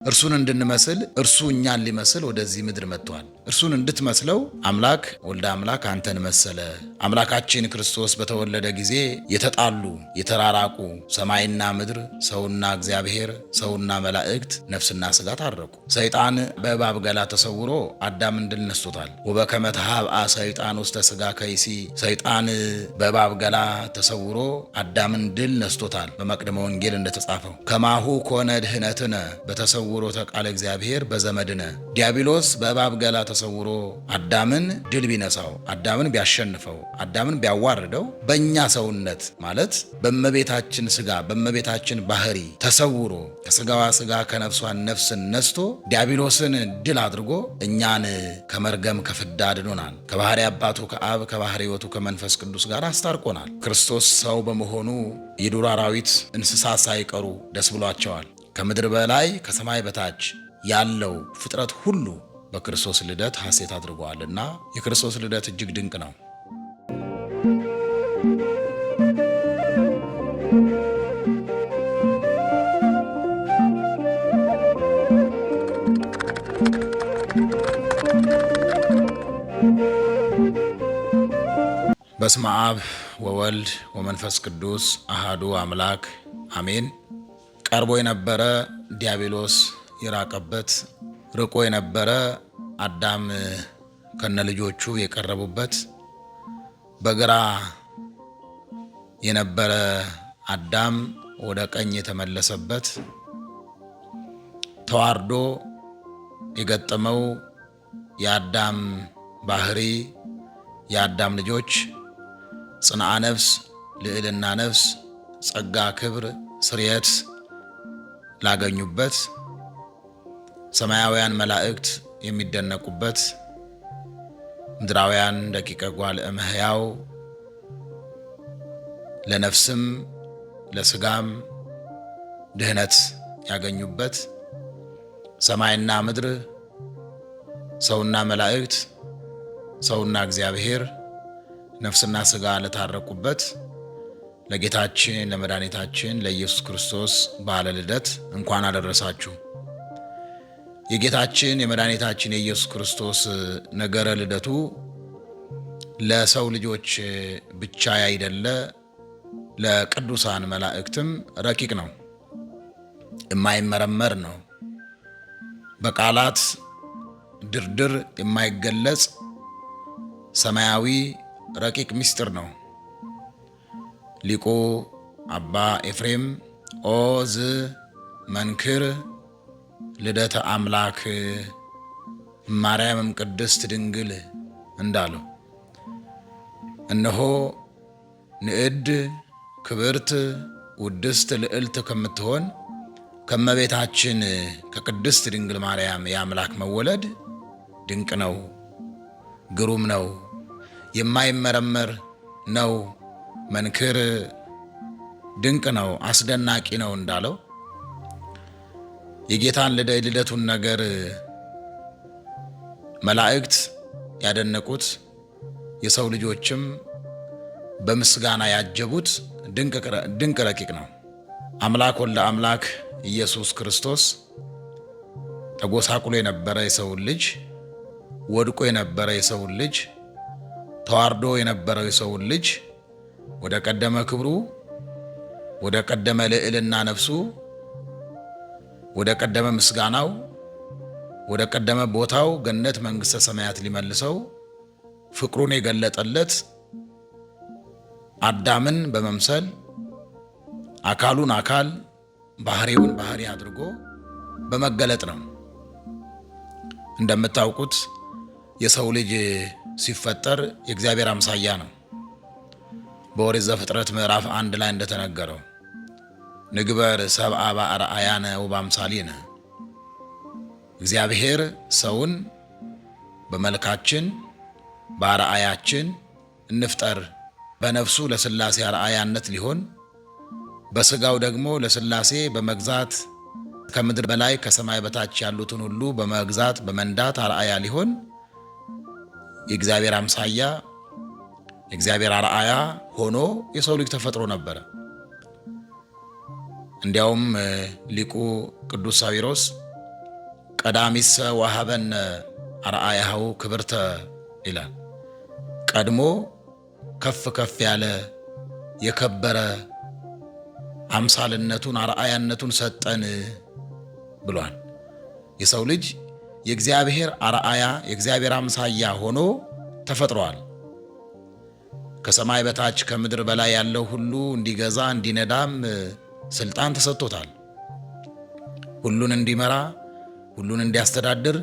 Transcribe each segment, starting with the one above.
እርሱን እንድንመስል እርሱ እኛን ሊመስል ወደዚህ ምድር መጥቷል። እርሱን እንድትመስለው አምላክ ወልደ አምላክ አንተን መሰለ። አምላካችን ክርስቶስ በተወለደ ጊዜ የተጣሉ የተራራቁ ሰማይና ምድር፣ ሰውና እግዚአብሔር፣ ሰውና መላእክት፣ ነፍስና ሥጋ ታረቁ። ሰይጣን በእባብ ገላ ተሰውሮ አዳምን ድል ነስቶታል። ወበከመ ተሃብአ ሰይጣን ውስተ ሥጋ ከይሲ፣ ሰይጣን በእባብ ገላ ተሰውሮ አዳምን ድል ነስቶታል። በመቅደመ ወንጌል እንደተጻፈው ከማሁ ኮነ ድህነትነ በተሰውሮ ተቃለ እግዚአብሔር በዘመድነ። ዲያብሎስ በእባብ ገላ ተሰውሮ አዳምን ድል ቢነሳው፣ አዳምን ቢያሸንፈው፣ አዳምን ቢያዋርደው በእኛ ሰውነት ማለት በእመቤታችን ሥጋ በእመቤታችን ባህሪ ተሰውሮ ከሥጋዋ ሥጋ ከነፍሷን ነፍስን ነስቶ ዲያብሎስን ድል አድርጎ እኛን ከመርገም ከፍዳ አድኖናል። ከባህሪ አባቱ ከአብ ከባህሪ ሕይወቱ ከመንፈስ ቅዱስ ጋር አስታርቆናል። ክርስቶስ ሰው በመሆኑ የዱር አራዊት እንስሳት ሳይቀሩ ደስ ብሏቸዋል። ከምድር በላይ ከሰማይ በታች ያለው ፍጥረት ሁሉ በክርስቶስ ልደት ሐሴት አድርገዋልና የክርስቶስ ልደት እጅግ ድንቅ ነው። በስመ አብ ወወልድ ወመንፈስ ቅዱስ አሃዱ አምላክ አሜን። ቀርቦ የነበረ ዲያብሎስ የራቀበት፣ ርቆ የነበረ አዳም ከነልጆቹ የቀረቡበት፣ በግራ የነበረ አዳም ወደ ቀኝ የተመለሰበት፣ ተዋርዶ የገጠመው የአዳም ባህሪ የአዳም ልጆች ጽንዓ ነፍስ፣ ልዕልና ነፍስ፣ ጸጋ፣ ክብር፣ ስርየት ላገኙበት፣ ሰማያውያን መላእክት የሚደነቁበት፣ ምድራውያን ደቂቀ ጓል እመሕያው ለነፍስም ለሥጋም ድህነት ያገኙበት፣ ሰማይና ምድር፣ ሰውና መላእክት፣ ሰውና እግዚአብሔር፣ ነፍስና ሥጋ ለታረቁበት ለጌታችን ለመድኃኒታችን ለኢየሱስ ክርስቶስ በዓለ ልደት እንኳን አደረሳችሁ። የጌታችን የመድኃኒታችን የኢየሱስ ክርስቶስ ነገረ ልደቱ ለሰው ልጆች ብቻ ያይደለ ለቅዱሳን መላእክትም ረቂቅ ነው፣ የማይመረመር ነው፣ በቃላት ድርድር የማይገለጽ ሰማያዊ ረቂቅ ምስጢር ነው። ሊቁ አባ ኤፍሬም ኦ ዝ መንክር ልደተ አምላክ ማርያምም ቅድስት ድንግል እንዳለው እነሆ ንዕድ ክብርት ውድስት ልዕልት ከምትሆን ከመቤታችን ከቅድስት ድንግል ማርያም የአምላክ መወለድ ድንቅ ነው፣ ግሩም ነው፣ የማይመረመር ነው፣ መንክር ድንቅ ነው፣ አስደናቂ ነው እንዳለው የጌታን ልደቱን ነገር መላእክት ያደነቁት የሰው ልጆችም በምስጋና ያጀቡት ድንቅ ረቂቅ ነው። አምላክ ወልደ አምላክ ኢየሱስ ክርስቶስ ተጎሳቁሎ የነበረ የሰውን ልጅ፣ ወድቆ የነበረ የሰውን ልጅ፣ ተዋርዶ የነበረው የሰውን ልጅ ወደ ቀደመ ክብሩ፣ ወደ ቀደመ ልዕልና ነፍሱ፣ ወደ ቀደመ ምስጋናው፣ ወደ ቀደመ ቦታው ገነት መንግሥተ ሰማያት ሊመልሰው ፍቅሩን የገለጠለት አዳምን በመምሰል አካሉን አካል ባህሪውን ባህሪ አድርጎ በመገለጥ ነው። እንደምታውቁት የሰው ልጅ ሲፈጠር የእግዚአብሔር አምሳያ ነው። በኦሪት ዘፍጥረት ምዕራፍ 1 ላይ እንደተነገረው ንግበር ሰብአ በአርአያነ ወበአምሳሊነ፣ እግዚአብሔር ሰውን በመልካችን በአርአያችን እንፍጠር። በነፍሱ ለሥላሴ አርአያነት ሊሆን በሥጋው ደግሞ ለሥላሴ በመግዛት ከምድር በላይ ከሰማይ በታች ያሉትን ሁሉ በመግዛት በመንዳት አርአያ ሊሆን የእግዚአብሔር አምሳያ የእግዚአብሔር አርአያ ሆኖ የሰው ልጅ ተፈጥሮ ነበረ። እንዲያውም ሊቁ ቅዱስ ሳዊሮስ ቀዳሚሰ ወሀበነ አርአያሁ ክብርተ ይላል። ቀድሞ ከፍ ከፍ ያለ የከበረ አምሳልነቱን አርአያነቱን ሰጠን ብሏል። የሰው ልጅ የእግዚአብሔር አርአያ የእግዚአብሔር አምሳያ ሆኖ ተፈጥሯል። ከሰማይ በታች ከምድር በላይ ያለው ሁሉ እንዲገዛ እንዲነዳም ስልጣን ተሰጥቶታል። ሁሉን እንዲመራ፣ ሁሉን እንዲያስተዳድር፣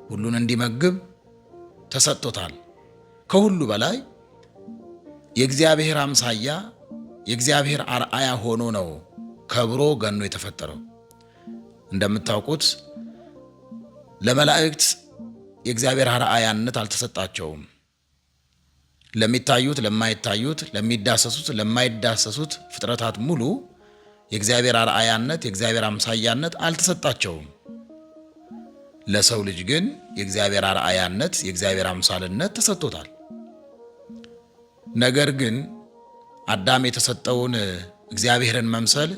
ሁሉን እንዲመግብ ተሰጥቶታል። ከሁሉ በላይ የእግዚአብሔር አምሳያ የእግዚአብሔር አርአያ ሆኖ ነው ከብሮ ገኖ የተፈጠረው። እንደምታውቁት ለመላእክት የእግዚአብሔር አርአያነት አልተሰጣቸውም። ለሚታዩት፣ ለማይታዩት፣ ለሚዳሰሱት፣ ለማይዳሰሱት ፍጥረታት ሙሉ የእግዚአብሔር አርአያነት የእግዚአብሔር አምሳያነት አልተሰጣቸውም። ለሰው ልጅ ግን የእግዚአብሔር አርአያነት የእግዚአብሔር አምሳልነት ተሰጥቶታል። ነገር ግን አዳም የተሰጠውን እግዚአብሔርን መምሰል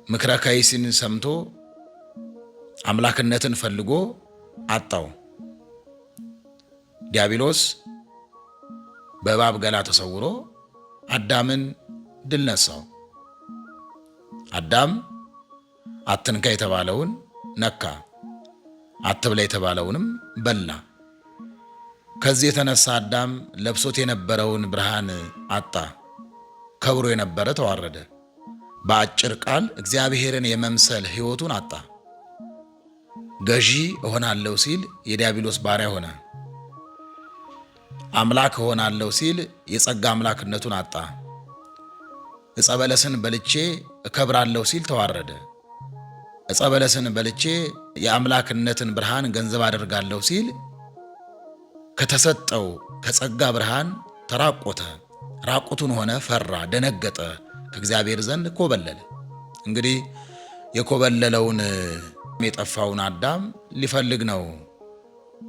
ምክረ ከይሲን ሰምቶ አምላክነትን ፈልጎ አጣው። ዲያብሎስ በእባብ ገላ ተሰውሮ አዳምን ድል ነሳው። አዳም አትንካ የተባለውን ነካ፣ አትብላ የተባለውንም በላ። ከዚህ የተነሳ አዳም ለብሶት የነበረውን ብርሃን አጣ፣ ከብሮ የነበረ ተዋረደ። በአጭር ቃል እግዚአብሔርን የመምሰል ሕይወቱን አጣ። ገዢ እሆናለሁ ሲል የዲያብሎስ ባሪያ ሆነ። አምላክ እሆናለሁ ሲል የጸጋ አምላክነቱን አጣ። ዕፀ በለስን በልቼ እከብራለሁ ሲል ተዋረደ። ዕፀ በለስን በልቼ የአምላክነትን ብርሃን ገንዘብ አደርጋለሁ ሲል ከተሰጠው ከጸጋ ብርሃን ተራቆተ። ራቁቱን ሆነ፣ ፈራ፣ ደነገጠ፣ ከእግዚአብሔር ዘንድ ኮበለለ። እንግዲህ የኮበለለውን የጠፋውን አዳም ሊፈልግ ነው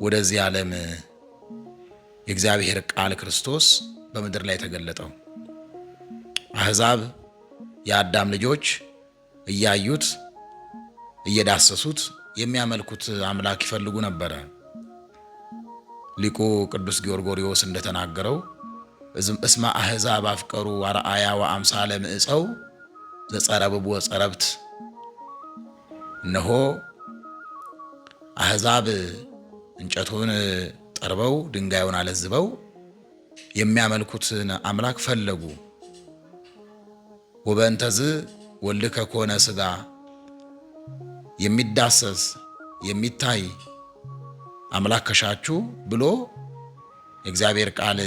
ወደዚህ ዓለም የእግዚአብሔር ቃል ክርስቶስ በምድር ላይ ተገለጠው። አሕዛብ የአዳም ልጆች እያዩት እየዳሰሱት የሚያመልኩት አምላክ ይፈልጉ ነበረ። ሊቁ ቅዱስ ጎርጎርዮስ እንደተናገረው እስመ አሕዛብ አፍቀሩ አርአያ ወአምሳለ ምዕፀው ዘጸረብብ ወጸረብት። እነሆ አሕዛብ እንጨቱን ጠርበው ድንጋዩን አለዝበው የሚያመልኩትን አምላክ ፈለጉ። ወበእንተዝ ወልድከ ኮነ ሥጋ፣ የሚዳሰስ የሚታይ አምላክ ከሻችሁ ብሎ የእግዚአብሔር ቃል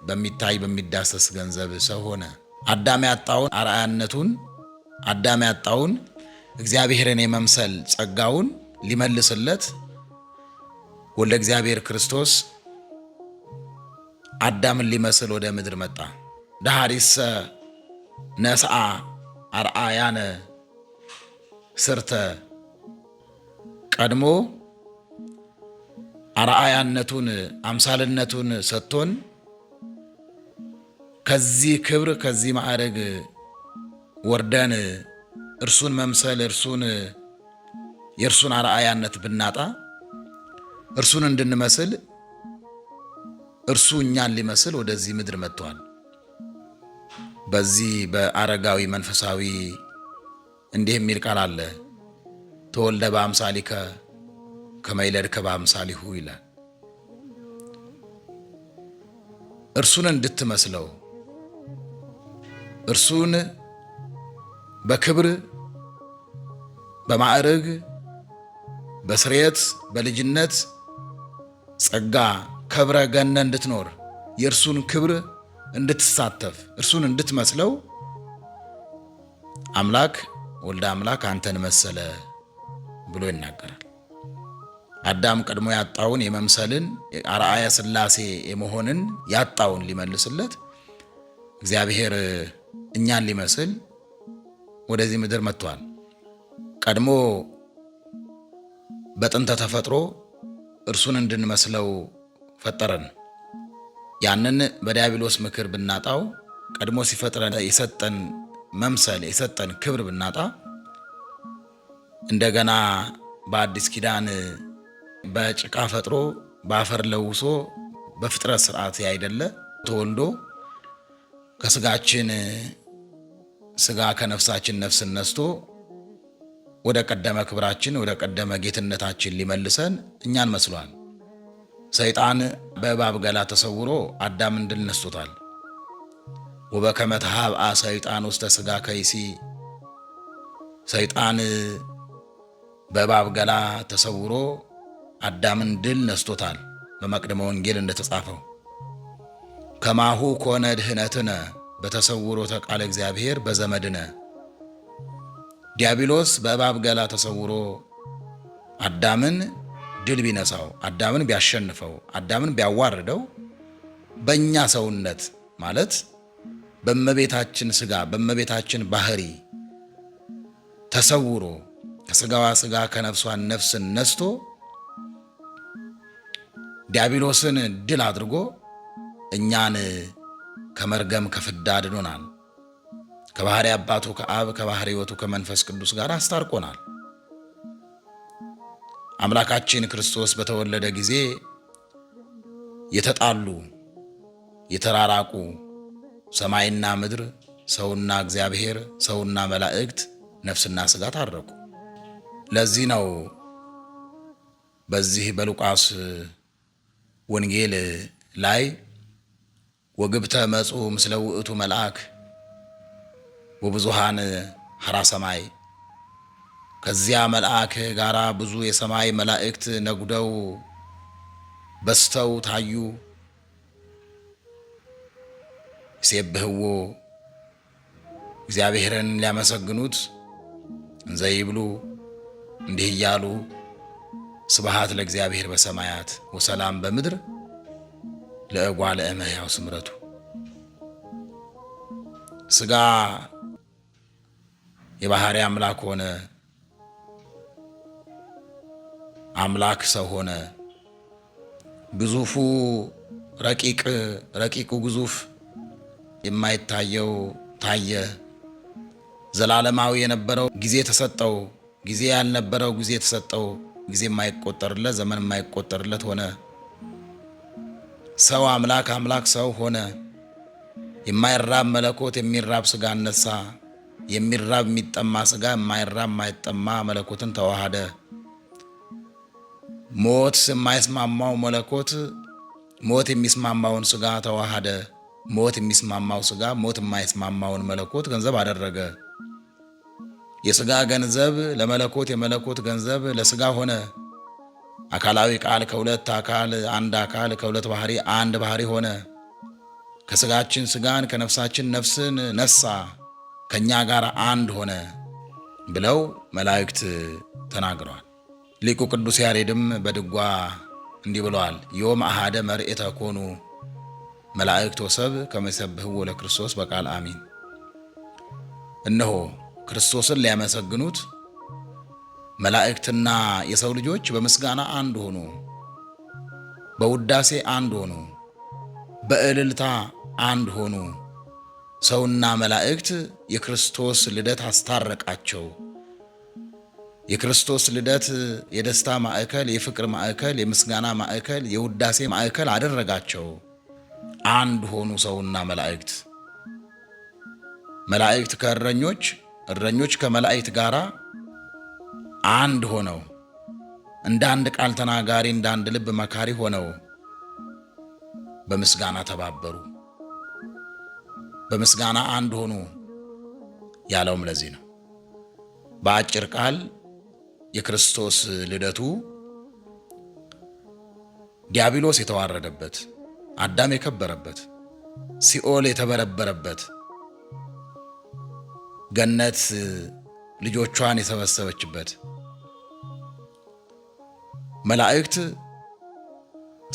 በሚታይ በሚዳሰስ ገንዘብ ሰው ሆነ። አዳም ያጣውን አርአያነቱን፣ አዳም ያጣውን እግዚአብሔርን የመምሰል ጸጋውን ሊመልስለት ወልደ እግዚአብሔር ክርስቶስ አዳምን ሊመስል ወደ ምድር መጣ። ዳሃሪሰ ነስአ አርአያነ ስርተ። ቀድሞ አርአያነቱን አምሳልነቱን ሰጥቶን ከዚህ ክብር ከዚህ ማዕረግ ወርደን እርሱን መምሰል የእርሱን አርአያነት ብናጣ እርሱን እንድንመስል እርሱ እኛን ሊመስል ወደዚህ ምድር መጥቷል። በዚህ በአረጋዊ መንፈሳዊ እንዲህ የሚል ቃል አለ። ተወልደ በአምሳሊከ ከመ ይለድከ በአምሳሊሁ ይላል። እርሱን እንድትመስለው እርሱን በክብር በማዕረግ በስርየት በልጅነት ጸጋ ከብረ ገነ እንድትኖር የእርሱን ክብር እንድትሳተፍ እርሱን እንድትመስለው አምላክ ወልደ አምላክ አንተን መሰለ ብሎ ይናገራል። አዳም ቀድሞ ያጣውን የመምሰልን አርአያ ሥላሴ የመሆንን ያጣውን ሊመልስለት እግዚአብሔር እኛን ሊመስል ወደዚህ ምድር መጥቷል። ቀድሞ በጥንተ ተፈጥሮ እርሱን እንድንመስለው ፈጠረን። ያንን በዲያብሎስ ምክር ብናጣው ቀድሞ ሲፈጥረን የሰጠን መምሰል የሰጠን ክብር ብናጣ እንደገና በአዲስ ኪዳን በጭቃ ፈጥሮ በአፈር ለውሶ በፍጥረት ስርዓት ያይደለ ተወልዶ ከስጋችን ስጋ ከነፍሳችን ነፍስን ነስቶ ወደ ቀደመ ክብራችን ወደ ቀደመ ጌትነታችን ሊመልሰን እኛን መስሏል። ሰይጣን በእባብ ገላ ተሰውሮ አዳምን ድል ነስቶታል። ወበከመ ተሃብአ ሰይጣን ውስተ ስጋ ከይሲ፣ ሰይጣን በእባብ ገላ ተሰውሮ አዳምን ድል ነስቶታል። በመቅደመ ወንጌል እንደተጻፈው ከማሁ ኮነ ድህነትነ በተሰውሮተ ቃለ እግዚአብሔር በዘመድነ። ዲያብሎስ በእባብ ገላ ተሰውሮ አዳምን ድል ቢነሳው፣ አዳምን ቢያሸንፈው፣ አዳምን ቢያዋርደው በእኛ ሰውነት ማለት በእመቤታችን ስጋ በእመቤታችን ባህሪ ተሰውሮ ከስጋዋ ስጋ ከነፍሷን ነፍስን ነስቶ ዲያብሎስን ድል አድርጎ እኛን ከመርገም ከፍዳ አድኖናል። ከባህሪ አባቱ ከአብ ከባህሪ ሕይወቱ ከመንፈስ ቅዱስ ጋር አስታርቆናል። አምላካችን ክርስቶስ በተወለደ ጊዜ የተጣሉ የተራራቁ ሰማይና ምድር፣ ሰውና እግዚአብሔር፣ ሰውና መላእክት፣ ነፍስና ሥጋ ታረቁ። ለዚህ ነው በዚህ በሉቃስ ወንጌል ላይ ወግብተ መጹ ምስለ ውእቱ መልአክ ወብዙሃን ሐራ ሰማይ፣ ከዚያ መልአክ ጋራ ብዙ የሰማይ መላእክት ነጉደው በስተው ታዩ። ይሴብሕዎ እግዚአብሔርን ሊያመሰግኑት እንዘ ይብሉ እንዲህ እያሉ ስብሐት ለእግዚአብሔር በሰማያት ወሰላም በምድር ለእጓለ እመሕያው ስምረቱ። ሥጋ የባህሪ አምላክ ሆነ፣ አምላክ ሰው ሆነ። ግዙፉ ረቂቁ ግዙፍ የማይታየው ታየ። ዘላለማዊ የነበረው ጊዜ ተሰጠው፣ ጊዜ ያልነበረው ጊዜ ተሰጠው። ጊዜ የማይቆጠርለት ዘመን የማይቆጠርለት ሆነ። ሰው አምላክ፣ አምላክ ሰው ሆነ። የማይራብ መለኮት የሚራብ ሥጋ አነሳ። የሚራብ የሚጠማ ሥጋ የማይራብ የማይጠማ መለኮትን ተዋሃደ። ሞት የማይስማማው መለኮት ሞት የሚስማማውን ሥጋ ተዋሃደ። ሞት የሚስማማው ሥጋ ሞት የማይስማማውን መለኮት ገንዘብ አደረገ። የሥጋ ገንዘብ ለመለኮት የመለኮት ገንዘብ ለሥጋ ሆነ። አካላዊ ቃል ከሁለት አካል አንድ አካል ከሁለት ባህሪ አንድ ባህሪ ሆነ። ከሥጋችን ሥጋን ከነፍሳችን ነፍስን ነሳ፣ ከእኛ ጋር አንድ ሆነ ብለው መላእክት ተናግረዋል። ሊቁ ቅዱስ ያሬድም በድጓ እንዲህ ብለዋል። ዮም አሃደ መርኤተ ኮኑ መላእክት ወሰብ ከመ ይሰብሕዎ ለክርስቶስ በቃል አሚን። እነሆ ክርስቶስን ሊያመሰግኑት መላእክትና የሰው ልጆች በምስጋና አንድ ሆኑ፣ በውዳሴ አንድ ሆኑ፣ በእልልታ አንድ ሆኑ። ሰውና መላእክት የክርስቶስ ልደት አስታረቃቸው። የክርስቶስ ልደት የደስታ ማዕከል፣ የፍቅር ማዕከል፣ የምስጋና ማዕከል፣ የውዳሴ ማዕከል አደረጋቸው። አንድ ሆኑ ሰውና መላእክት። መላእክት ከእረኞች፣ እረኞች ከመላእክት ጋር አንድ ሆነው እንደ አንድ ቃል ተናጋሪ እንደ አንድ ልብ መካሪ ሆነው በምስጋና ተባበሩ፣ በምስጋና አንድ ሆኑ ያለውም ለዚህ ነው። በአጭር ቃል የክርስቶስ ልደቱ ዲያብሎስ የተዋረደበት፣ አዳም የከበረበት፣ ሲኦል የተበረበረበት፣ ገነት ልጆቿን የሰበሰበችበት፣ መላእክት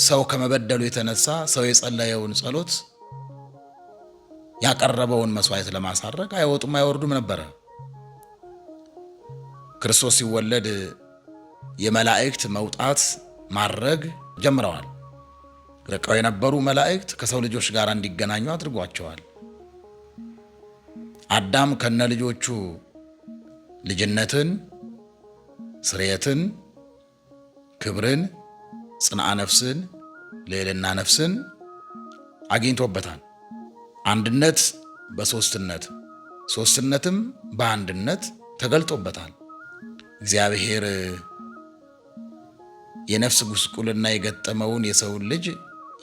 ሰው ከመበደሉ የተነሳ ሰው የጸለየውን ጸሎት ያቀረበውን መስዋዕት ለማሳረግ አይወጡም አይወርዱም ነበረ። ክርስቶስ ሲወለድ የመላእክት መውጣት ማድረግ ጀምረዋል። ርቀው የነበሩ መላእክት ከሰው ልጆች ጋር እንዲገናኙ አድርጓቸዋል። አዳም ከነ ልጆቹ ልጅነትን ስርየትን፣ ክብርን፣ ጽንዓ ነፍስን፣ ልዕልና ነፍስን አግኝቶበታል። አንድነት በሶስትነት ሶስትነትም በአንድነት ተገልጦበታል። እግዚአብሔር የነፍስ ጉስቁልና የገጠመውን የሰውን ልጅ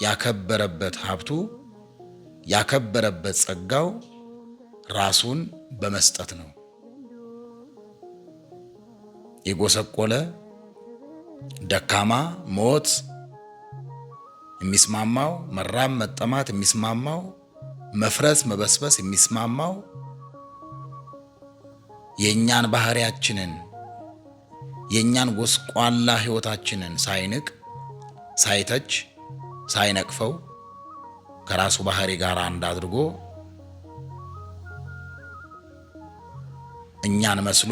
ያከበረበት ሀብቱ ያከበረበት ጸጋው ራሱን በመስጠት ነው። የጎሰቆለ ደካማ ሞት የሚስማማው፣ መራብ መጠማት የሚስማማው፣ መፍረስ መበስበስ የሚስማማው የእኛን ባህሪያችንን የእኛን ጎስቋላ ሕይወታችንን ሳይንቅ ሳይተች ሳይነቅፈው ከራሱ ባህሪ ጋር አንድ አድርጎ እኛን መስሎ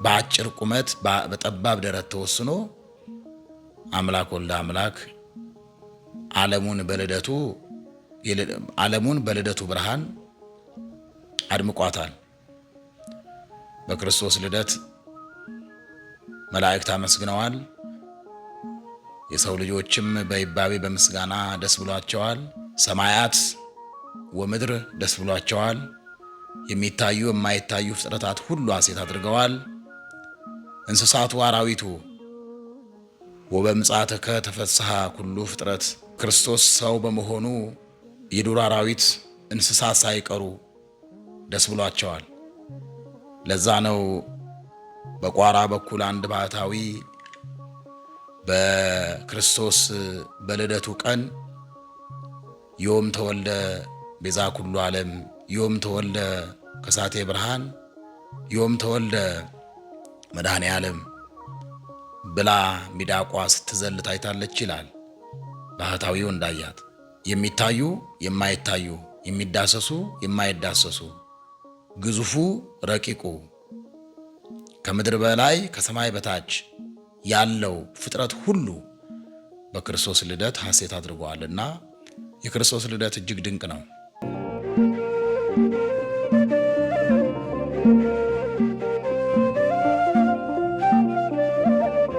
በአጭር ቁመት በጠባብ ደረት ተወስኖ አምላክ ወልደ አምላክ ዓለሙን በልደቱ ብርሃን አድምቋታል። በክርስቶስ ልደት መላእክት አመስግነዋል። የሰው ልጆችም በይባቤ በምስጋና ደስ ብሏቸዋል። ሰማያት ወምድር ደስ ብሏቸዋል። የሚታዩ የማይታዩ ፍጥረታት ሁሉ ሐሴት አድርገዋል። እንስሳቱ አራዊቱ ወበምጽአትከ ተፈስሐ ኩሉ ፍጥረት፣ ክርስቶስ ሰው በመሆኑ የዱር አራዊት እንስሳት ሳይቀሩ ደስ ብሏቸዋል። ለዛ ነው በቋራ በኩል አንድ ባህታዊ በክርስቶስ በልደቱ ቀን ዮም ተወልደ ቤዛ ኩሉ ዓለም፣ ዮም ተወልደ ከሳቴ ብርሃን፣ ዮም ተወልደ መድኃኔ ዓለም ብላ ሚዳቋ ስትዘል ታይታለች ይላል ባህታዊው እንዳያት። የሚታዩ የማይታዩ፣ የሚዳሰሱ የማይዳሰሱ፣ ግዙፉ ረቂቁ፣ ከምድር በላይ ከሰማይ በታች ያለው ፍጥረት ሁሉ በክርስቶስ ልደት ሐሴት አድርጓልና የክርስቶስ ልደት እጅግ ድንቅ ነው።